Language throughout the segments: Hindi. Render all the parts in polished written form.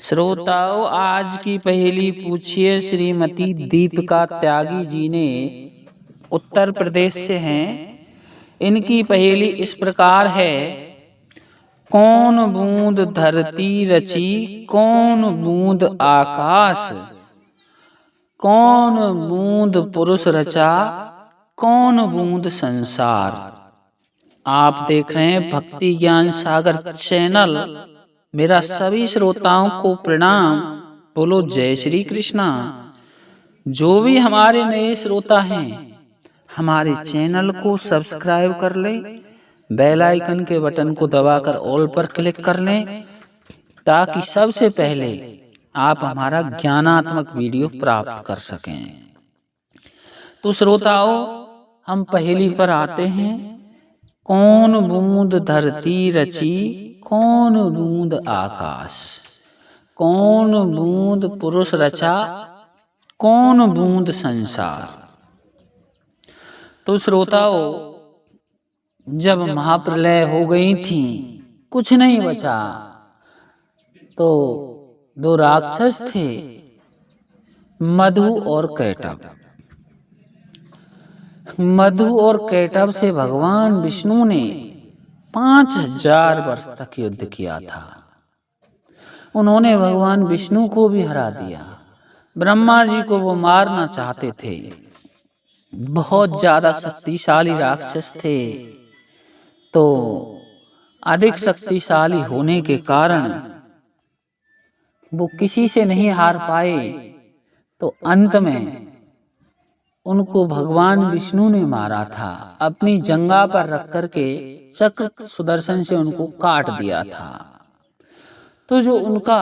श्रोताओं, आज की पहेली पूछिए श्रीमती दीपिका त्यागी जी ने, उत्तर प्रदेश से हैं। इनकी पहेली इस प्रकार है। कौन बूंद धरती रची, कौन बूंद आकाश, कौन बूंद पुरुष रचा, कौन बूंद संसार। आप देख रहे हैं भक्ति ज्ञान सागर चैनल। मेरा सभी श्रोताओं को प्रणाम। बोलो जय श्री कृष्णा। जो भी हमारे नए श्रोता हैं, हमारे चैनल को सब्सक्राइब कर लें, बेल आइकन के बटन को दबाकर ऑल पर क्लिक कर लें, ताकि सबसे पहले आप हमारा ज्ञानात्मक वीडियो प्राप्त कर सकें। तो श्रोताओं, हम पहेली पर आते हैं। कौन बूंद धरती रची, कौन बूंद आकाश, कौन बूंद पुरुष रचा, कौन बूंद संसार। तो श्रोताओं, जब महाप्रलय हो गई थी, कुछ नहीं बचा, तो दो राक्षस थे, मधु और कैटभ। मधु और कैटभ से भगवान विष्णु ने 5000 वर्ष तक युद्ध किया था। उन्होंने भगवान विष्णु को भी हरा दिया। ब्रह्मा जी को वो मारना चाहते थे। बहुत ज्यादा शक्तिशाली राक्षस थे। तो अधिक शक्तिशाली होने के कारण वो किसी से नहीं हार पाए। तो अंत में उनको भगवान विष्णु ने मारा था। अपनी जंघा पर रख करके चक्र सुदर्शन से उनको काट दिया था। तो जो उनका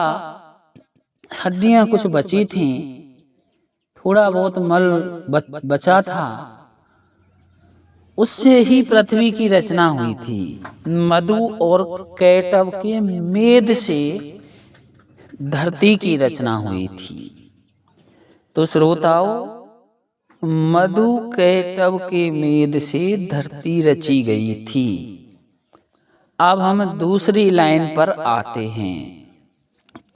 हड्डियां कुछ बची थीं, थोड़ा बहुत मल बचा था, उससे ही पृथ्वी की रचना हुई थी। मधु और कैटभ के मेद से धरती की रचना हुई थी। तो श्रोताओं, मधु कैटभ के मेद से धरती रची गई थी। अब हम दूसरी लाइन पर आते हैं।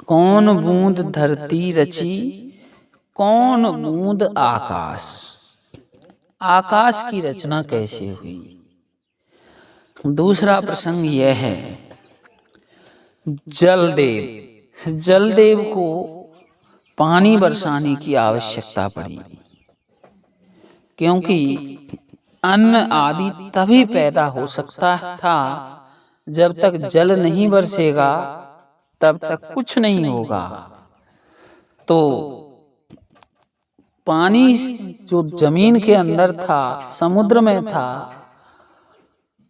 कौन बूंद धरती रची, कौन बूंद आकाश। आकाश की रचना कैसे हुई? दूसरा प्रसंग यह है। जलदेव को पानी बरसाने की आवश्यकता पड़ी, क्योंकि अन्न आदि तभी पैदा हो सकता था जब तक जल नहीं बरसेगा, तब तक कुछ नहीं होगा। तो पानी जो जमीन के अंदर था, समुद्र में था,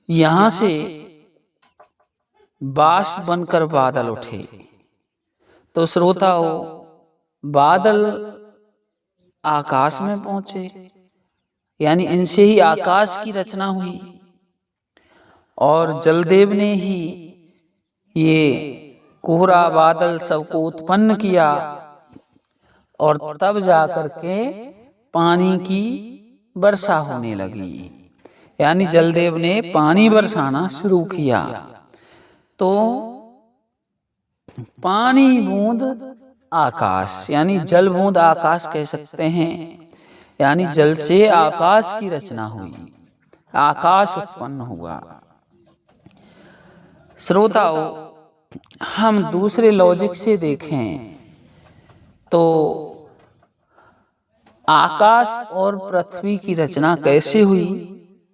यहां से बाष्प बनकर बादल उठे। तो श्रोताओं, बादल आकाश में पहुंचे, यानी इनसे ही आकाश की रचना हुई। और जलदेव ने ही ये कोहरा बादल सबको उत्पन्न किया, और तब जाकर के पानी की वर्षा होने लगी। यानी जलदेव ने पानी बरसाना शुरू किया। तो पानी बूंद आकाश, यानी जल बूंद आकाश कह सकते हैं। यानी जल से आकाश की रचना हुई, आकाश उत्पन्न हुआ। श्रोताओं, हम दूसरे लॉजिक से देखें तो आकाश और पृथ्वी की रचना कैसे हुई,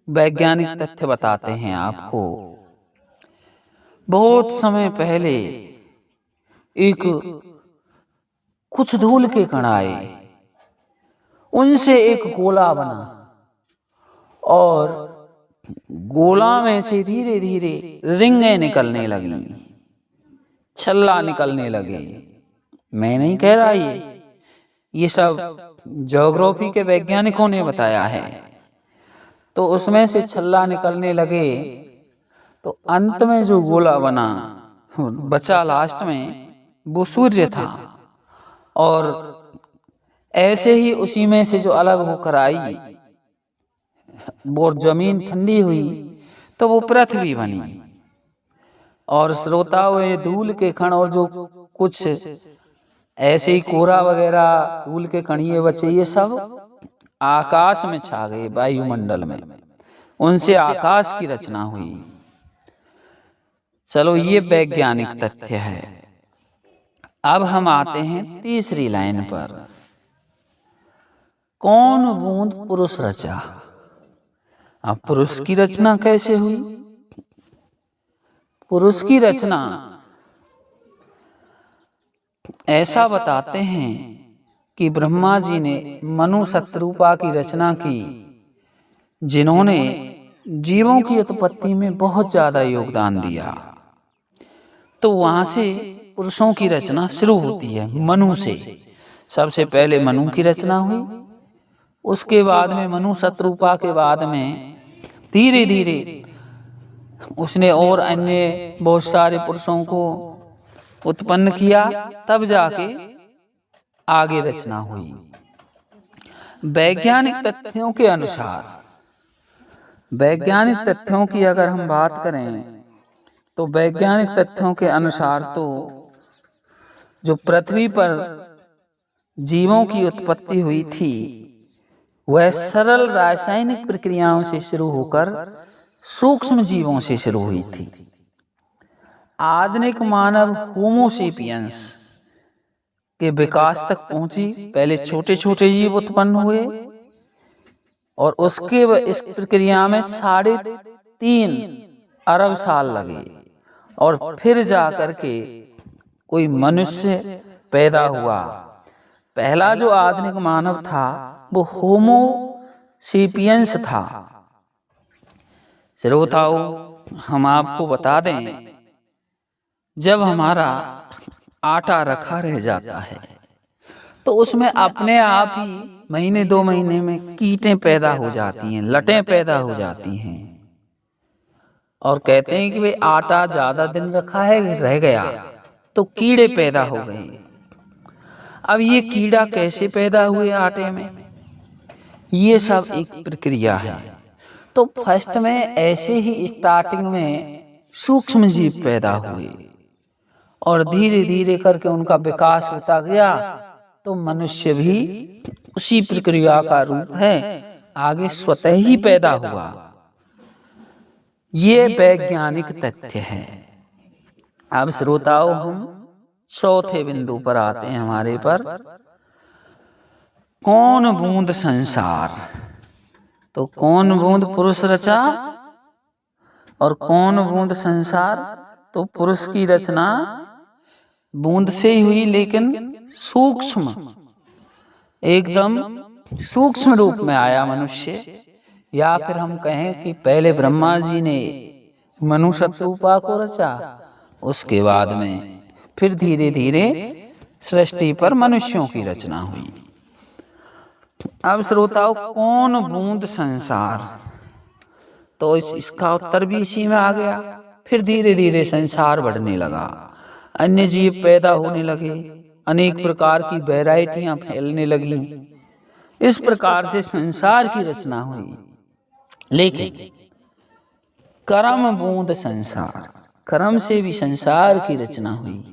वैज्ञानिक तथ्य बताते हैं आपको। बहुत समय पहले एक कुछ धूल के कण आए, उनसे एक गोला बना, और गोला में से धीरे धीरे रिंगें निकलने लगी, छल्ला निकलने लगे। मैं नहीं कह रहा, ये सब ज्योग्राफी के वैज्ञानिकों ने बताया है। तो उसमें से छल्ला निकलने लगे। तो अंत में जो गोला बना बचा लास्ट में, वो सूर्य था। और ऐसे ही उसी में से जो अलग होकर आई, वो जमीन ठंडी हुई, तो वो पृथ्वी बनी। और श्रोताओं, ये धूल के कण और जो कुछ ऐसे ही कोरा वगैरह, धूल के कणिये बचे, ये सब आकाश में छा गए, वायुमंडल में, उनसे आकाश की रचना हुई। चलो ये वैज्ञानिक तथ्य है। अब हम आते हैं तीसरी लाइन पर। कौन बूंद पुरुष रचा? अब पुरुष की रचना कैसे हुई? पुरुष की रचना ऐसा बताते हैं कि ब्रह्मा जी ने मनु शतरूपा की रचना की, जिन्होंने जीवों की उत्पत्ति में बहुत ज्यादा योगदान दिया। तो वहां से पुरुषों की रचना शुरू होती है, मनु से। सबसे पहले मनु की रचना हुई, उसके बाद में मनु शतरूपा के बाद में धीरे धीरे उसने और अन्य बहुत सारे पुरुषों को उत्पन्न किया, तब जाके आगे रचना हुई। वैज्ञानिक तथ्यों के अनुसार, वैज्ञानिक तथ्यों की अगर हम बात करें तो वैज्ञानिक तथ्यों के अनुसार तो जो पृथ्वी पर जीवों की उत्पत्ति हुई थी वह सरल रासायनिक प्रक्रियाओं से शुरू होकर सूक्ष्म जीवों से शुरू हुई थी। आधुनिक मानव होमोसेपियंस के विकास तक पहुंची। पहले छोटे छोटे जीव उत्पन्न हुए और उसके इस प्रक्रिया में 3.5 अरब साल लगे और फिर जाकर के कोई मनुष्य पैदा हुआ। पहला जो आधुनिक मानव था वो होमो सेपियंस था। श्रोताओं, हम आपको बता दें, जब हमारा आटा रखा रह जाता है तो उसमें अपने आप ही महीने 2 महीने में कीटें पैदा हो जाती हैं, लटें पैदा हो जाती हैं, और कहते हैं कि भाई आटा ज्यादा दिन रखा है, रह गया तो कीड़े पैदा हो गए। अब ये कीड़ा कैसे पैदा हुए आटे में, ये सब एक प्रक्रिया है। तो फर्स्ट में ऐसे ही स्टार्टिंग में सूक्ष्म जीव पैदा हुए और धीरे धीरे करके उनका विकास होता गया, तो मनुष्य भी उसी प्रक्रिया का रूप है, आगे स्वतः ही पैदा हुआ। ये वैज्ञानिक तथ्य है। अब श्रोताओं, हम चौथे बिंदु पर आते हैं हमारे पर। कौन बूंद संसार? तो कौन बूंद पुरुष रचा और कौन बूंद संसार? तो पुरुष की रचना बूंद से ही हुई, लेकिन सूक्ष्म, एकदम सूक्ष्म रूप में आया मनुष्य। या फिर हम कहें कि पहले ब्रह्मा जी ने मनु शतरूपा को रचा, उसके बाद में फिर धीरे धीरे सृष्टि पर मनुष्यों की रचना हुई। अब श्रोताओं, कौन बूंद संसार? तो इसका उत्तर भी इसी में आ गया। फिर धीरे धीरे संसार बढ़ने लगा, अन्य जीव पैदा होने लगे, अनेक प्रकार की वैरायटियां फैलने लगी। इस प्रकार से संसार की रचना हुई। लेकिन कर्म बूंद संसार, कर्म से भी संसार की रचना हुई।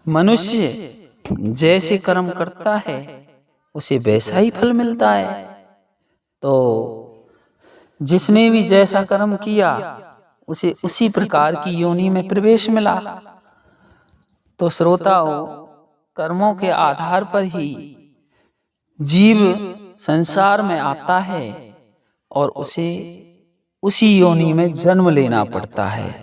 मनुष्य जैसे कर्म करता है उसे वैसा ही फल मिलता है। तो जिसने भी जैसा कर्म किया उसे उसी प्रकार की योनि में प्रवेश मिला। तो श्रोताओं, कर्मों के आधार पर ही जीव संसार में आता है और उसे उसी योनि में जन्म लेना पड़ता है।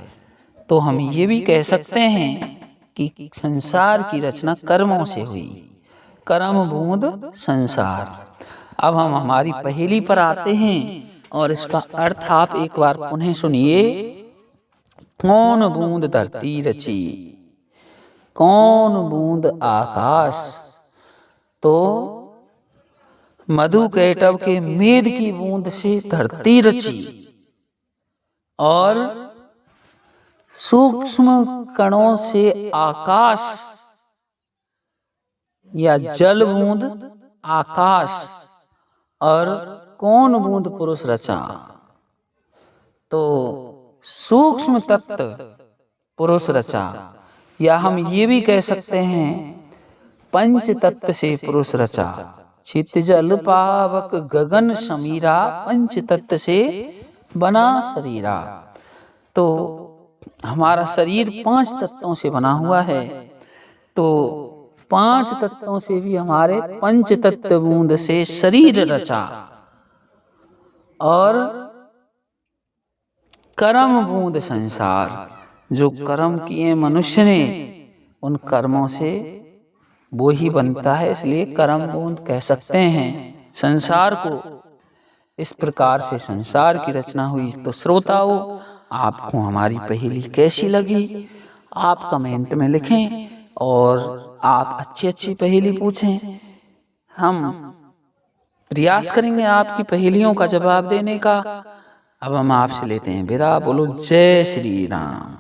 तो हम ये भी कह सकते हैं कि संसार की रचना कर्मों से हुई। कर्म बूंद संसार। अब हम हमारी पहेली पर आते हैं और इसका अर्थ आप एक बार पुनः सुनिए। कौन बूंद धरती रची, कौन बूंद आकाश? तो मधु कैटव के मेद की बूंद से धरती रची और सूक्ष्म कणों से आकाश या जल बूंद आकाश, और कौन बूंद पुरुष रचा? तो सूक्ष्म तत्व पुरुष रचा। या हम ये भी कह सकते हैं पंच तत्व से पुरुष रचा, चित जल पावक गगन समीरा, पंच तत्व से बना शरीरा। तो हमारा शरीर 5 तत्वों से बना हुआ है, तो 5 तत्वों से भी हमारे पंच तत्व बूंद से शरीर रचा, और कर्म बूंद संसार, जो कर्म किए मनुष्य ने उन कर्मों से वो ही बनता है, इसलिए कर्म बूंद कह सकते हैं संसार को। इस प्रकार से संसार की रचना हुई। तो श्रोताओं, आपको हमारी पहेली कैसी लगी आप कमेंट में लिखें, और आप अच्छी अच्छी पहेली पूछें। हम प्रयास करेंगे आपकी पहेलियों का जवाब देने का। अब हम आपसे लेते हैं विदा। बोलो जय श्री राम।